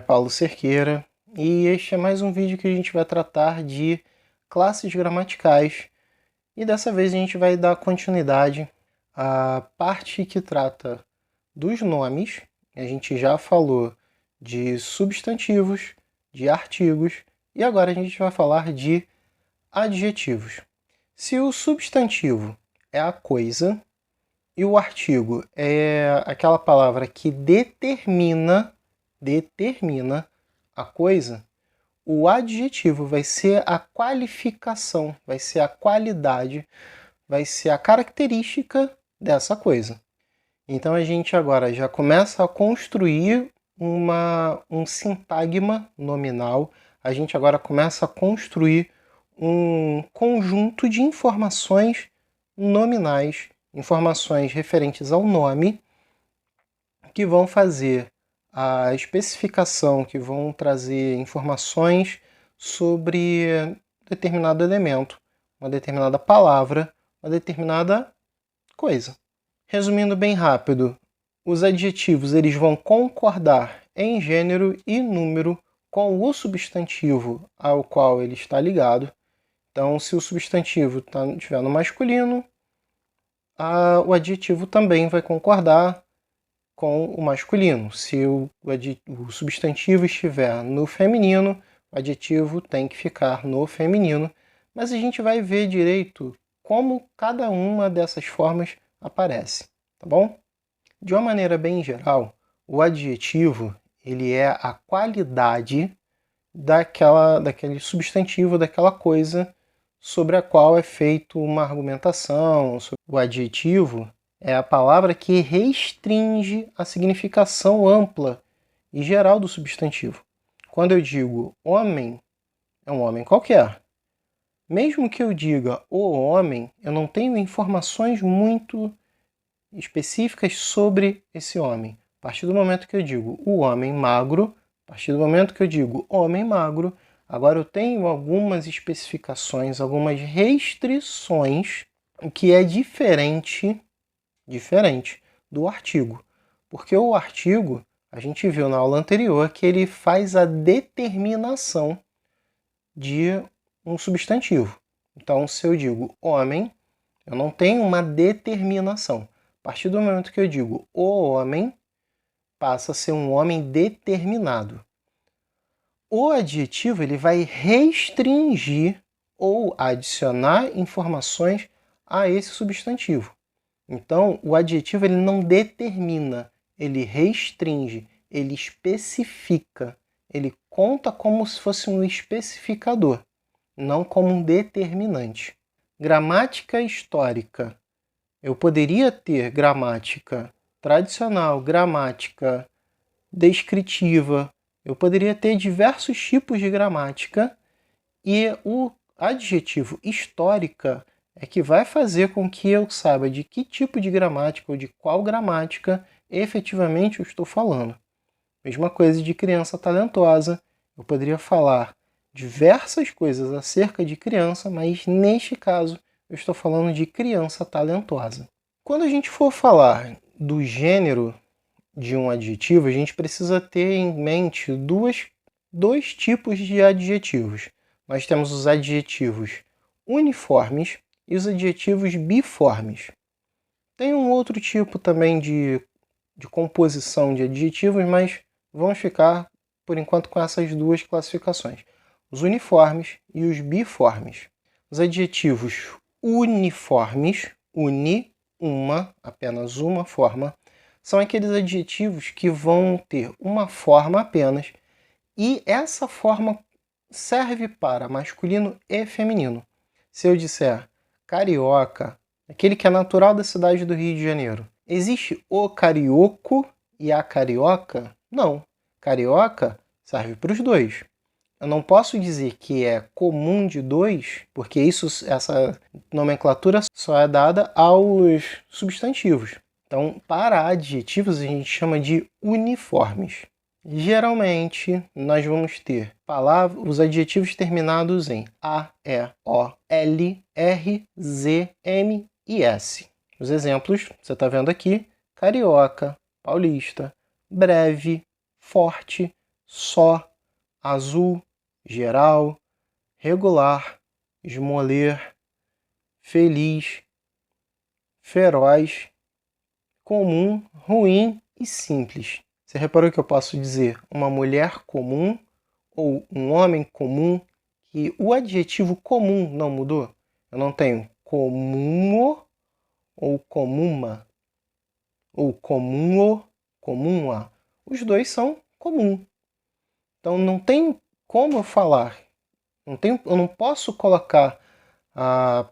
Paulo Cerqueira e este é mais um vídeo que a gente vai tratar de classes gramaticais e dessa vez a gente vai dar continuidade à parte que trata dos nomes. A gente já falou de substantivos, de artigos e agora a gente vai falar de adjetivos. Se o substantivo é a coisa e o artigo é aquela palavra que determina a coisa, o adjetivo vai ser a qualificação, vai ser a qualidade, vai ser a característica dessa coisa. Então a gente agora já começa a construir um sintagma nominal, a gente agora começa a construir um conjunto de informações nominais, informações referentes ao nome, que vão fazer a especificação, que vão trazer informações sobre determinado elemento, uma determinada palavra, uma determinada coisa. Resumindo bem rápido, os adjetivos eles vão concordar em gênero e número com o substantivo ao qual ele está ligado. Então, se o substantivo estiver no masculino, o adjetivo também vai concordar com o masculino. Se o substantivo estiver no feminino, o adjetivo tem que ficar no feminino. Mas a gente vai ver direito como cada uma dessas formas aparece, tá bom? De uma maneira bem geral, o adjetivo ele é a qualidade daquele substantivo, daquela coisa sobre a qual é feita uma argumentação. O adjetivo é a palavra que restringe a significação ampla e geral do substantivo. Quando eu digo homem, é um homem qualquer. Mesmo que eu diga o homem, eu não tenho informações muito específicas sobre esse homem. A partir do momento que eu digo o homem magro, a partir do momento que eu digo homem magro, agora eu tenho algumas especificações, algumas restrições, o que é diferente do artigo. Porque o artigo, a gente viu na aula anterior que ele faz a determinação de um substantivo. Então, se eu digo homem, eu não tenho uma determinação. A partir do momento que eu digo o homem, passa a ser um homem determinado. O adjetivo ele vai restringir ou adicionar informações a esse substantivo. Então, o adjetivo ele não determina, ele restringe, ele especifica, ele conta como se fosse um especificador, não como um determinante. Gramática histórica. Eu poderia ter gramática tradicional, gramática descritiva, eu poderia ter diversos tipos de gramática e o adjetivo histórica é que vai fazer com que eu saiba de que tipo de gramática ou de qual gramática efetivamente eu estou falando. Mesma coisa de criança talentosa. Eu poderia falar diversas coisas acerca de criança, mas neste caso eu estou falando de criança talentosa. Quando a gente for falar do gênero de um adjetivo, a gente precisa ter em mente dois tipos de adjetivos. Nós temos os adjetivos uniformes e os adjetivos biformes. Tem um outro tipo também de composição de adjetivos, mas vamos ficar, por enquanto, com essas duas classificações. Os uniformes e os biformes. Os adjetivos uniformes, apenas uma forma, são aqueles adjetivos que vão ter uma forma apenas e essa forma serve para masculino e feminino. Se eu disser carioca, aquele que é natural da cidade do Rio de Janeiro, existe o carioco e a carioca? Não. Carioca serve para os dois. Eu não posso dizer que é comum de dois, porque essa nomenclatura só é dada aos substantivos. Então, para adjetivos, a gente chama de uniformes. Geralmente, nós vamos ter os adjetivos terminados em A, E, O, L, R, Z, M e S. Os exemplos, você está vendo aqui: carioca, paulista, breve, forte, só, azul, geral, regular, esmoler, feliz, feroz, comum, ruim e simples. Você reparou que eu posso dizer uma mulher comum ou um homem comum, que o adjetivo comum não mudou? Eu não tenho comumo ou comuma, ou comumo, comuma. Os dois são comum. Então não tem como eu falar. Eu não posso colocar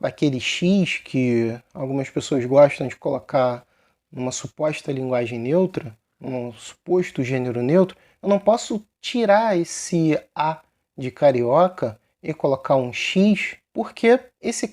aquele X que algumas pessoas gostam de colocar numa suposta linguagem neutra, num suposto gênero neutro. Eu não posso tirar esse A de carioca e colocar um X, porque esse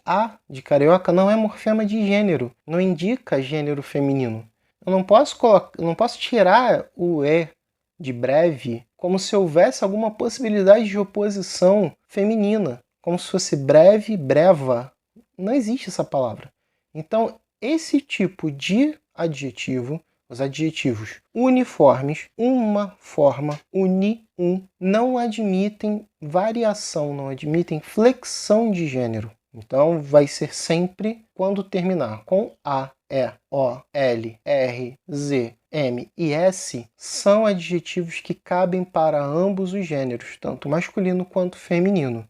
A de carioca não é morfema de gênero, não indica gênero feminino. Eu não posso tirar o E de breve como se houvesse alguma possibilidade de oposição feminina, como se fosse breve, breva. Não existe essa palavra. Então, esse tipo de adjetivo, os adjetivos uniformes, uma forma, uni, não admitem variação, não admitem flexão de gênero. Então, vai ser sempre, quando terminar com A, E, O, L, R, Z, M e S, são adjetivos que cabem para ambos os gêneros, tanto masculino quanto feminino.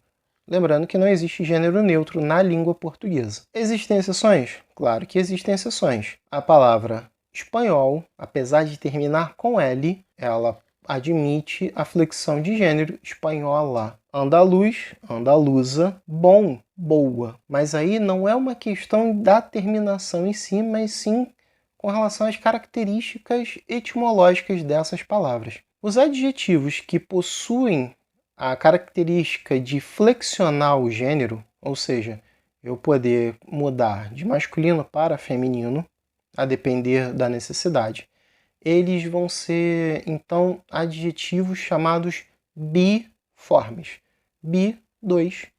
Lembrando que não existe gênero neutro na língua portuguesa. Existem exceções? Claro que existem exceções. A palavra espanhol, apesar de terminar com L, ela admite a flexão de gênero espanhola. Andaluz, andaluza, bom, boa. Mas aí não é uma questão da terminação em si, mas sim com relação às características etimológicas dessas palavras. Os adjetivos que possuem a característica de flexionar o gênero, ou seja, eu poder mudar de masculino para feminino, a depender da necessidade, eles vão ser, então, adjetivos chamados biformes. Biformes.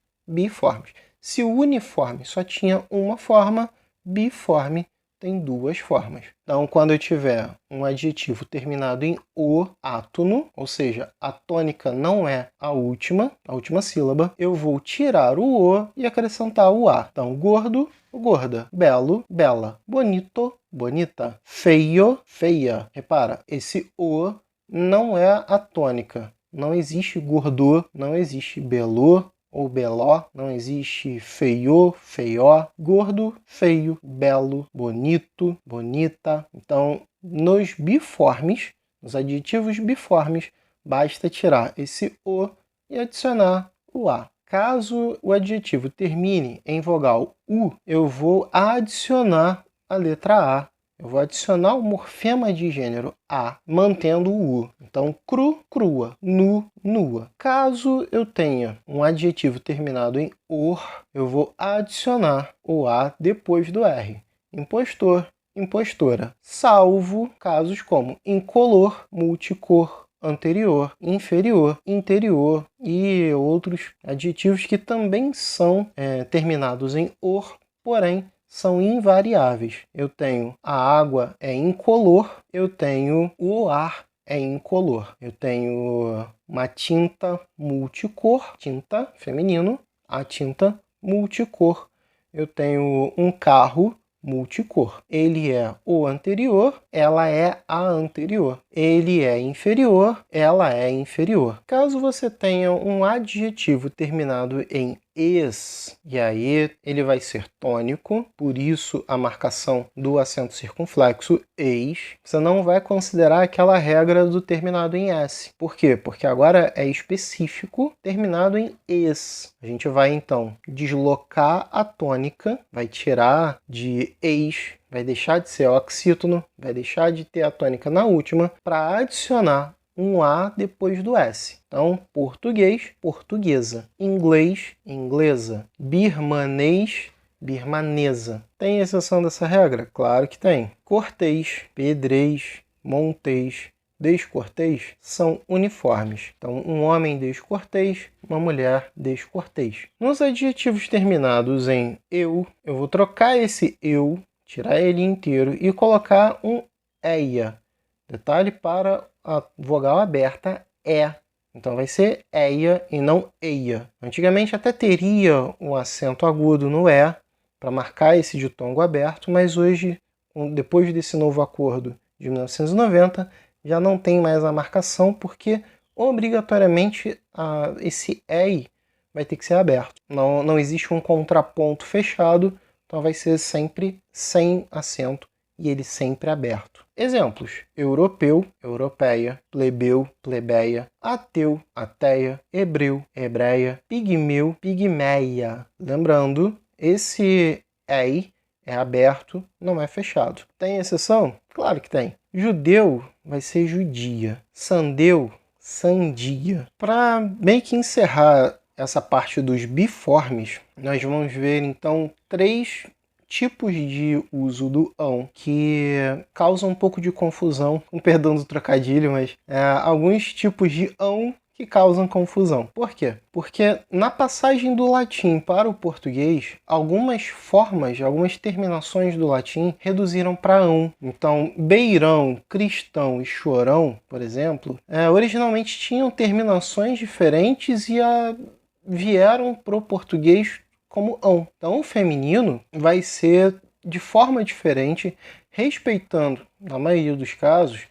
Se o uniforme só tinha uma forma, biforme tem duas formas. Então, quando eu tiver um adjetivo terminado em o, átono, ou seja, a tônica não é a última sílaba, eu vou tirar o e acrescentar o a. Então, gordo, gorda, belo, bela, bonito, bonita, feio, feia. Repara, esse o não é a tônica. Não existe gordô, não existe belô ou beló, não existe feio, feió, gordo, feio, belo, bonito, bonita. Então, nos biformes, nos adjetivos biformes, basta tirar esse o e adicionar o a. Caso o adjetivo termine em vogal u, eu vou adicionar a letra a. Eu vou adicionar o morfema de gênero a, mantendo o u. Então, cru, crua, nu, nua. Caso eu tenha um adjetivo terminado em or, eu vou adicionar o a depois do r. Impostor, impostora. Salvo casos como incolor, multicor, anterior, inferior, interior e outros adjetivos que também são terminados em or, porém são invariáveis. Eu tenho a água é incolor, eu tenho o ar é incolor. Eu tenho uma tinta multicor, tinta feminino, a tinta multicor. Eu tenho um carro multicor. Ele é o anterior, ela é a anterior. Ele é inferior, ela é inferior. Caso você tenha um adjetivo terminado em es, e aí ele vai ser tônico, por isso a marcação do acento circunflexo eis, você não vai considerar aquela regra do terminado em s. Por quê? Porque agora é específico terminado em es. A gente vai então deslocar a tônica, vai tirar de eis, vai deixar de ser oxítono, vai deixar de ter a tônica na última, para adicionar um A depois do S. Então, português, portuguesa. Inglês, inglesa. Birmanês, birmanesa. Tem exceção dessa regra? Claro que tem. Cortês, pedrês, montês, descortês são uniformes. Então, um homem descortês, uma mulher descortês. Nos adjetivos terminados em eu vou trocar esse eu, tirar ele inteiro e colocar um eia. Detalhe para a vogal aberta é. Então vai ser eia e não eia. Antigamente até teria um acento agudo no e para marcar esse ditongo aberto, mas hoje, depois desse novo acordo de 1990, já não tem mais a marcação, porque obrigatoriamente esse ei vai ter que ser aberto. Não existe um contraponto fechado, então vai ser sempre sem acento e ele sempre aberto. Exemplos: europeu, europeia, plebeu, plebeia, ateu, ateia, hebreu, hebreia, pigmeu, pigmeia. Lembrando, esse ei é aberto, não é fechado. Tem exceção? Claro que tem. Judeu vai ser judia. Sandeu, sandia. Para meio que encerrar essa parte dos biformes, nós vamos ver então 3 tipos de uso do ão que causam um pouco de confusão, com perdão do trocadilho, mas alguns tipos de ão que causam confusão. Por quê? Porque na passagem do latim para o português, algumas formas, algumas terminações do latim reduziram para ão. Então, beirão, cristão e chorão, por exemplo, originalmente tinham terminações diferentes e vieram para o português como ão. Então, o feminino vai ser de forma diferente, respeitando, na maioria dos casos,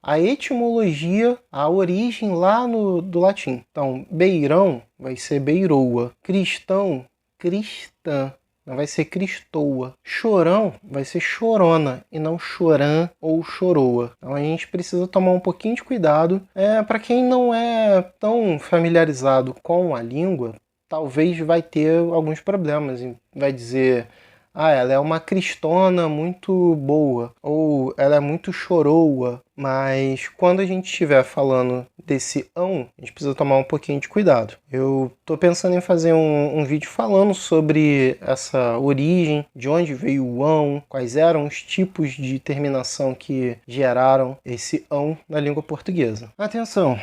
a etimologia, a origem lá do latim. Então, beirão vai ser beiroa, cristão, cristã, não vai ser cristoa. Chorão vai ser chorona e não chorã ou choroa. Então a gente precisa tomar um pouquinho de cuidado. Para quem não é tão familiarizado com a língua, talvez vai ter alguns problemas. Vai dizer: ela é uma cristona muito boa, ou ela é muito choroa. Mas quando a gente estiver falando desse ão, a gente precisa tomar um pouquinho de cuidado. Eu tô pensando em fazer um vídeo falando sobre essa origem, de onde veio o ão, quais eram os tipos de terminação que geraram esse ão na língua portuguesa. Atenção!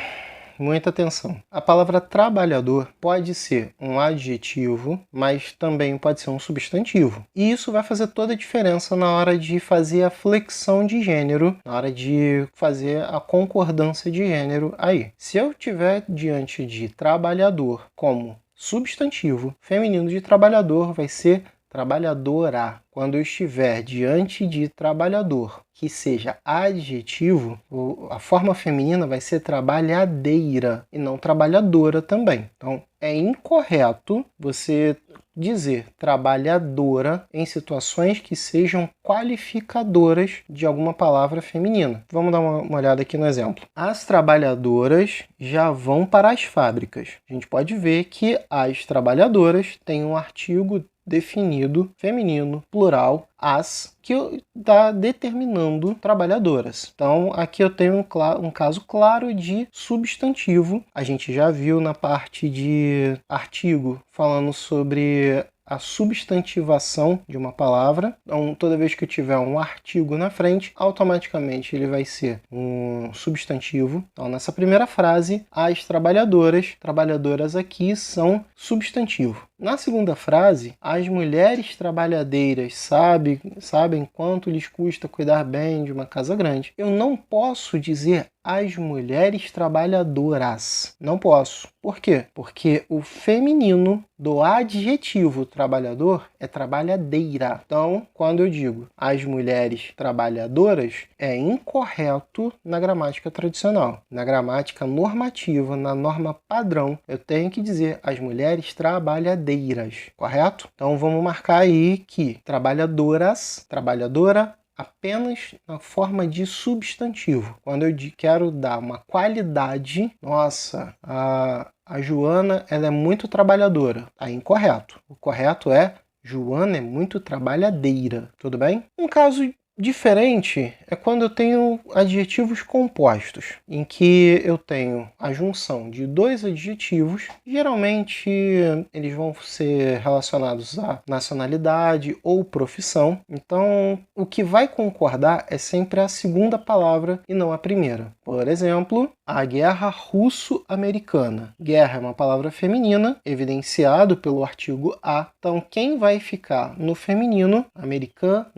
Muita atenção. A palavra trabalhador pode ser um adjetivo, mas também pode ser um substantivo. E isso vai fazer toda a diferença na hora de fazer a flexão de gênero, na hora de fazer a concordância de gênero aí. Se eu tiver diante de trabalhador como substantivo, feminino de trabalhador vai ser trabalhadora. Quando eu estiver diante de trabalhador que seja adjetivo, a forma feminina vai ser trabalhadeira e não trabalhadora também. Então, é incorreto você dizer trabalhadora em situações que sejam qualificadoras de alguma palavra feminina. Vamos dar uma olhada aqui no exemplo. As trabalhadoras já vão para as fábricas. A gente pode ver que as trabalhadoras têm um artigo definido, feminino, plural, as, que está determinando trabalhadoras. Então, aqui eu tenho um caso claro de substantivo. A gente já viu na parte de artigo falando sobre a substantivação de uma palavra. Então, toda vez que eu tiver um artigo na frente, automaticamente ele vai ser um substantivo. Então, nessa primeira frase, as trabalhadoras aqui são substantivo. Na segunda frase, as mulheres trabalhadeiras sabem quanto lhes custa cuidar bem de uma casa grande. Eu não posso dizer as mulheres trabalhadoras. Não posso. Por quê? Porque o feminino do adjetivo trabalhador é trabalhadeira. Então, quando eu digo as mulheres trabalhadoras, é incorreto na gramática tradicional. Na gramática normativa, na norma padrão, eu tenho que dizer as mulheres trabalhadeiras, correto? Então, vamos marcar aí que trabalhadoras, trabalhadora, apenas na forma de substantivo. Quando eu quero dar uma qualidade, nossa, a Joana ela é muito trabalhadora. Tá incorreto. O correto é Joana é muito trabalhadeira. Tudo bem? Um caso diferente é quando eu tenho adjetivos compostos, em que eu tenho a junção de 2 adjetivos. Geralmente eles vão ser relacionados à nacionalidade ou profissão. Então, o que vai concordar é sempre a segunda palavra e não a primeira. Por exemplo, a guerra russo-americana. Guerra é uma palavra feminina, evidenciado pelo artigo a. Então, quem vai ficar no feminino? Americana,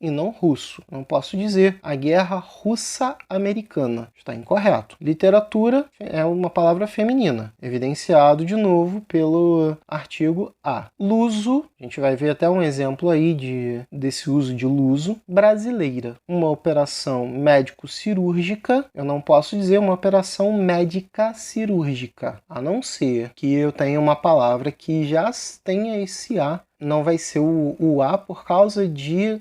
e não russo. Não posso dizer a guerra russa-americana. Está incorreto. Literatura é uma palavra feminina, evidenciado de novo pelo artigo a. Luso, a gente vai ver até um exemplo aí desse uso de luso. Brasileira, uma operação médico-cirúrgica. Eu não posso dizer uma operação médica cirúrgica, a não ser que eu tenha uma palavra que já tenha esse a. Não vai ser o a por causa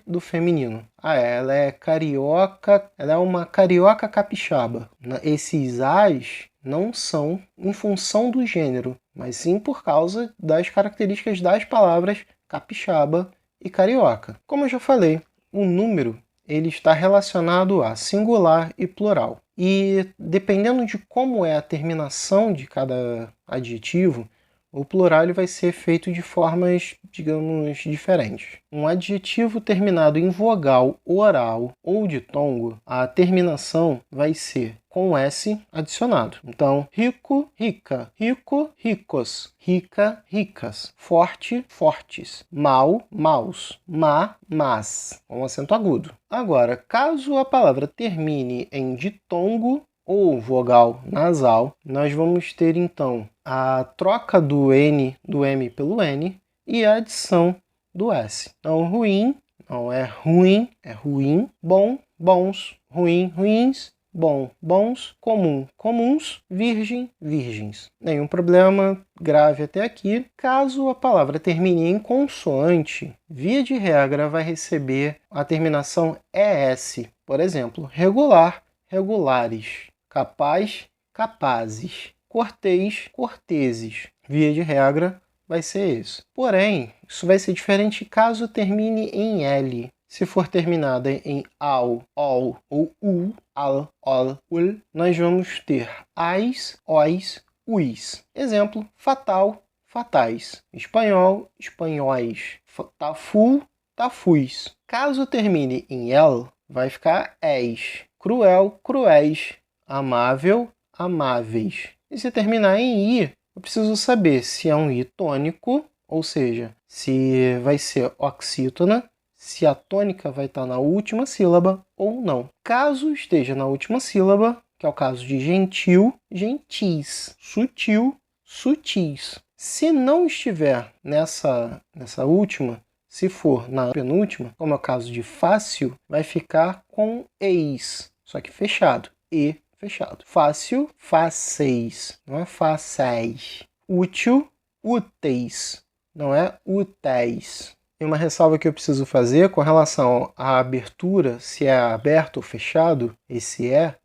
do feminino. Ela é carioca, ela é uma carioca capixaba. Esses as não são em função do gênero, mas sim por causa das características das palavras capixaba e carioca. Como eu já falei, o número ele está relacionado a singular e plural. E dependendo de como é a terminação de cada adjetivo, o plural ele vai ser feito de formas, digamos, diferentes. Um adjetivo terminado em vogal oral ou ditongo, a terminação vai ser com S adicionado. Então, rico, rica, rico, ricos, rica, ricas, forte, fortes, mal, maus, mas, com acento agudo. Agora, caso a palavra termine em ditongo ou vogal nasal, nós vamos ter então a troca do N, do M pelo N e a adição do S. Então, ruim não é ruim, é ruim, bom, bons, ruim, ruins, bom, bons, comum, comuns, virgem, virgens. Nenhum problema grave até aqui. Caso a palavra termine em consoante, via de regra vai receber a terminação ES. Por exemplo, regular, regulares, capaz, capazes, cortês, corteses. Via de regra vai ser isso. Porém, isso vai ser diferente caso termine em L. Se for terminada em al, ol ou u, al, ol, ul, nós vamos ter as, os, us. Exemplo, fatal, fatais. Espanhol, espanhóis. Tafu, tafus. Caso termine em el, vai ficar es. Cruel, cruéis. Amável, amáveis. E se terminar em i, eu preciso saber se é um i tônico, ou seja, se vai ser oxítona, se a tônica vai estar na última sílaba ou não. Caso esteja na última sílaba, que é o caso de gentil, gentis, sutil, sutis. Se não estiver nessa última, se for na penúltima, como é o caso de fácil, vai ficar com eis, só que fechado, e fechado. Fácil, fáceis, não é fáceis. Útil, úteis, não é úteis. E uma ressalva que eu preciso fazer com relação à abertura, se é aberto ou fechado, isso é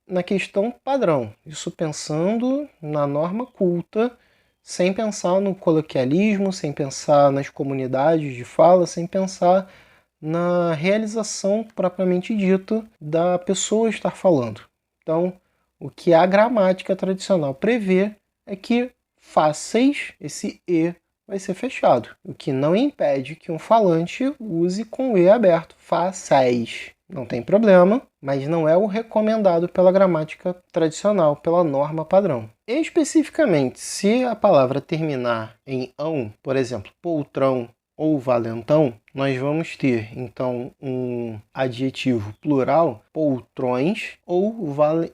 na questão padrão. Isso pensando na norma culta, sem pensar no coloquialismo, sem pensar nas comunidades de fala, sem pensar na realização propriamente dita da pessoa estar falando. Então, o que a gramática tradicional prevê é que fáceis, esse e vai ser fechado, o que não impede que um falante use com o e aberto, fáceis. Não tem problema, mas não é o recomendado pela gramática tradicional, pela norma padrão. Especificamente, se a palavra terminar em ão, por exemplo, poltrão ou valentão, nós vamos ter, então, um adjetivo plural, poltrões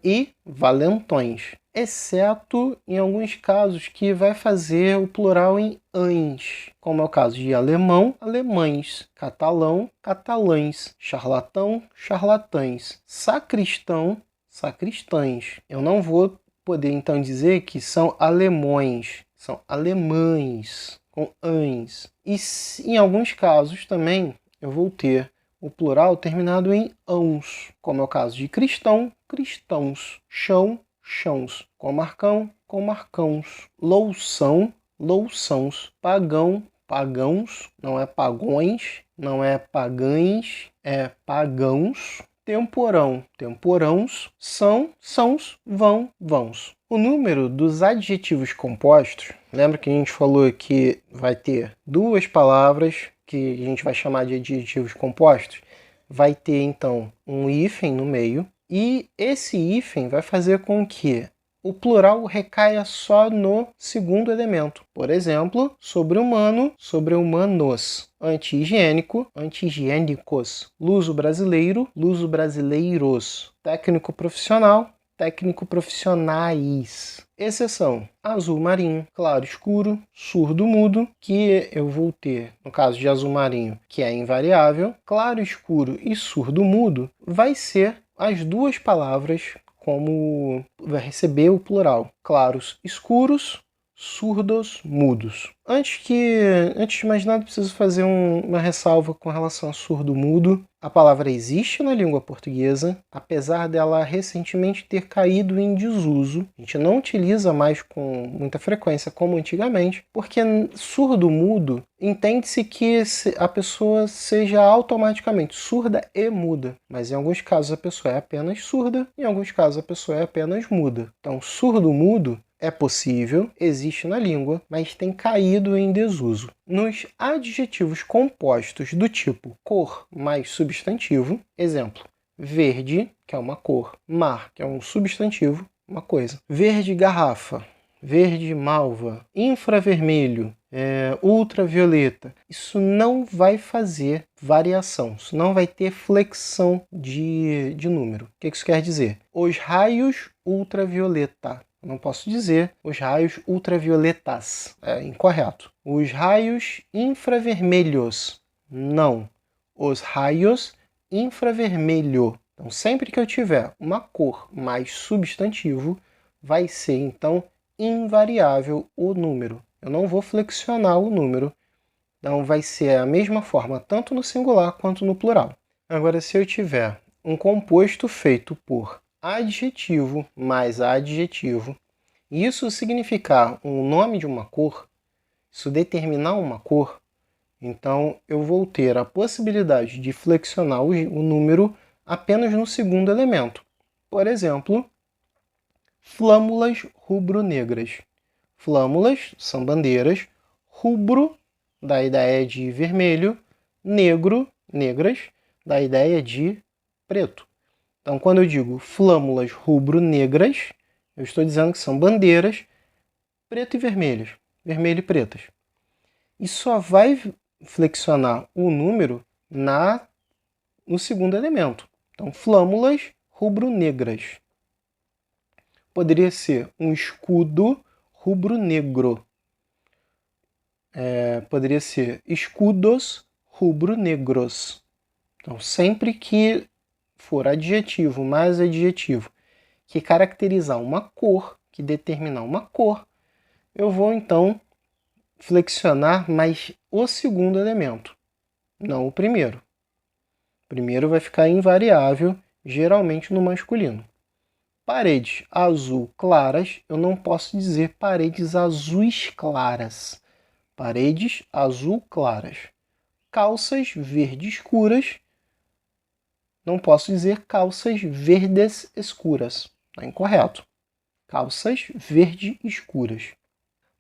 e valentões, exceto em alguns casos que vai fazer o plural em ães, como é o caso de alemão, alemães, catalão, catalães, charlatão, charlatães, sacristão, sacristães. Eu não vou poder, então, dizer que são alemões, são alemães, com ães. E em alguns casos também eu vou ter o plural terminado em ãos, como é o caso de cristão, cristãos, chão, chãos, comarcão, comarcãos, loução, louçãos, pagão, pagãos, não é pagões, não é pagães, é pagãos, temporão, temporãos, são, sãos, vão, vãos. O número dos adjetivos compostos, lembra que a gente falou que vai ter duas palavras que a gente vai chamar de adjetivos compostos? Vai ter, então, um hífen no meio E esse hífen vai fazer com que o plural recaia só no segundo elemento. Por exemplo, sobre-humano, sobre-humanos. Anti-higiênico, anti-higiênicos. Luso-brasileiro, luso-brasileiros. Técnico-profissional, técnico-profissionais. Exceção: azul marinho, claro escuro, surdo mudo, que eu vou ter, no caso de azul marinho, que é invariável. Claro escuro e surdo mudo vai ser as duas palavras como vai receber o plural. Claros escuros, surdos mudos. Antes de mais nada, preciso fazer uma ressalva com relação a surdo-mudo. A palavra existe na língua portuguesa, apesar dela recentemente ter caído em desuso. A gente não utiliza mais com muita frequência como antigamente, porque surdo-mudo entende-se que a pessoa seja automaticamente surda e muda, mas em alguns casos a pessoa é apenas surda, em alguns casos a pessoa é apenas muda. Então, surdo-mudo é possível, existe na língua, mas tem caído em desuso. Nos adjetivos compostos do tipo cor mais substantivo, exemplo, verde, que é uma cor, mar, que é um substantivo, uma coisa. Verde garrafa, verde malva, infravermelho, ultravioleta. Isso não vai fazer variação, isso não vai ter flexão de número. O que isso quer dizer? Os raios ultravioleta. Não posso dizer os raios ultravioletas. É incorreto. Os raios infravermelhos. Não. Os raios infravermelho. Então, sempre que eu tiver uma cor mais substantivo, vai ser, então, invariável o número. Eu não vou flexionar o número. Então, vai ser a mesma forma, tanto no singular quanto no plural. Agora, se eu tiver um composto feito por adjetivo mais adjetivo, e isso significar um nome de uma cor, isso determinar uma cor, então eu vou ter a possibilidade de flexionar o número apenas no segundo elemento. Por exemplo, flâmulas rubro-negras. Flâmulas são bandeiras, rubro dá ideia de vermelho, negro, negras, dá ideia de preto. Então, quando eu digo flâmulas rubro-negras, eu estou dizendo que são bandeiras preto e vermelhas, vermelho e pretas. E só vai flexionar o número no segundo elemento. Então, flâmulas rubro-negras. Poderia ser um escudo rubro-negro. Poderia ser escudos rubro-negros. Então, sempre que for adjetivo mais adjetivo que caracterizar uma cor, que determinar uma cor, eu vou então flexionar mais o segundo elemento, não o primeiro. O primeiro vai ficar invariável, geralmente no masculino. Paredes azul claras, eu não posso dizer paredes azuis claras. Paredes azul claras. Calças verde escuras, não posso dizer calças verdes escuras. Está incorreto. Calças verde escuras.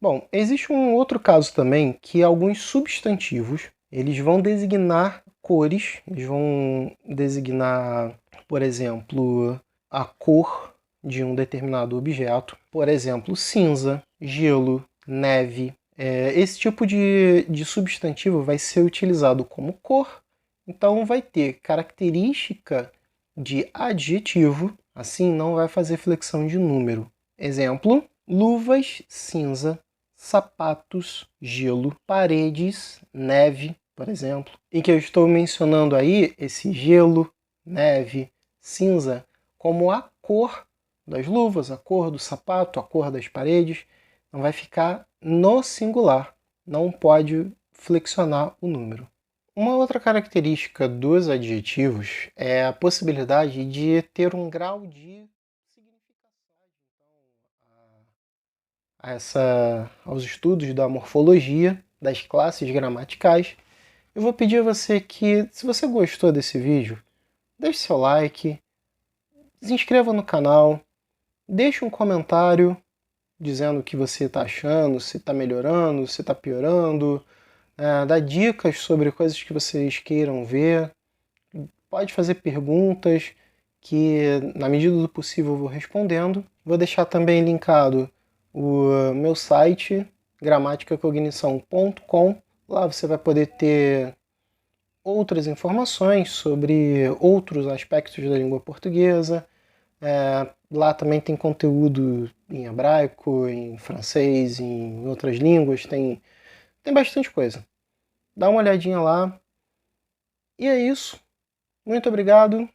Bom, existe um outro caso também que alguns substantivos eles vão designar cores, eles vão designar, por exemplo, a cor de um determinado objeto. Por exemplo, cinza, gelo, neve. Esse tipo de substantivo vai ser utilizado como cor, então vai ter característica de adjetivo, assim não vai fazer flexão de número. Exemplo, luvas cinza, sapatos gelo, paredes neve, por exemplo. Em que eu estou mencionando aí esse gelo, neve, cinza como a cor das luvas, a cor do sapato, a cor das paredes. Então vai ficar no singular, não pode flexionar o número. Uma outra característica dos adjetivos é a possibilidade de ter um grau de significação aos estudos da morfologia, das classes gramaticais. Eu vou pedir a você que, se você gostou desse vídeo, deixe seu like, se inscreva no canal, deixe um comentário dizendo o que você está achando, se está melhorando, se está piorando, dá dicas sobre coisas que vocês queiram ver, pode fazer perguntas que na medida do possível eu vou respondendo. Vou deixar também linkado o meu site, gramaticacognição.com. Lá você vai poder ter outras informações sobre outros aspectos da língua portuguesa. Lá também tem conteúdo em hebraico, em francês, em outras línguas, tem bastante coisa. Dá uma olhadinha lá. E é isso. Muito obrigado